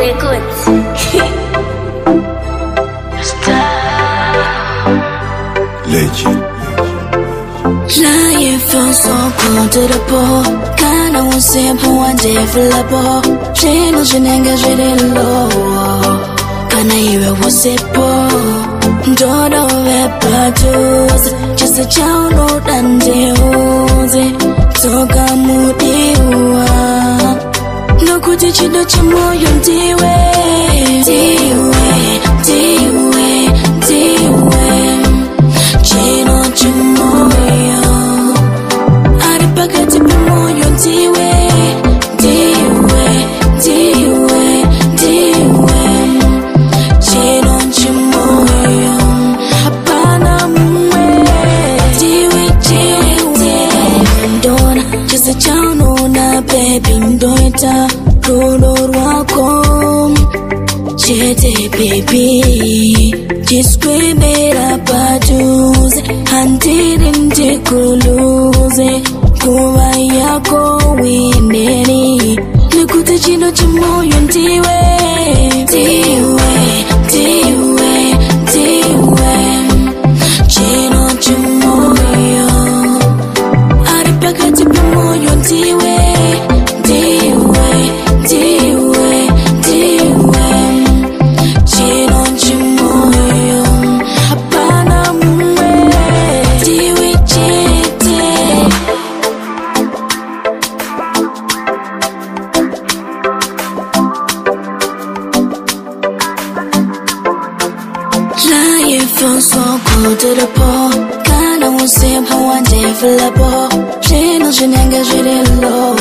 Records. Legend. Lying from so cold to the ball. Kinda won't simple one day for the ball. She knows she ain't got really low. Kinda hear it was it ball. Don't know where produce. Just a child note and they Toka mudiwa. No kuti chido chimoyo ndiwe. Chino chimoyo. Aripakati pimoyo ndiwe. Chino chimoyo. Hapana mwe. Ndona chisa chano na baby ndoita rulo rwako. Chete baby chiskwemera paduze handiri ndikuluze kuva yako wineri nekuti chino chimoyo ndiwe. Chino chimoyo aripakati pamoyo ndiwe. Chino chimoyo hapana mwe. Ndiwe chete. Lying from so cold to the ball. Kinda won't simple one day for the ball. She knows she ain't got really low.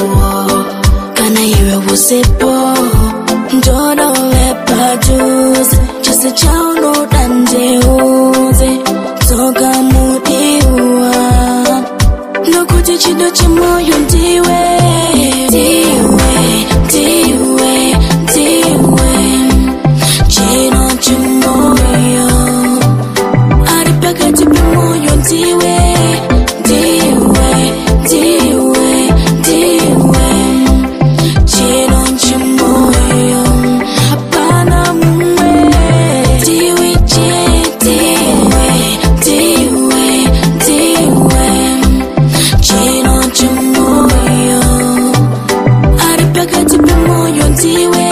Kinda hear it was it ball. Don't know where produce. Just a child note and they Toka mudiwa. No kuti chido chimoyo ndiwe. Chino chimoyo. Aripakati pimoyo ndiwe. Chino chimoyo. Hapana mwe. Ndiwe chete. Chino chimoyo. Aripakati pimoyo ndiwe.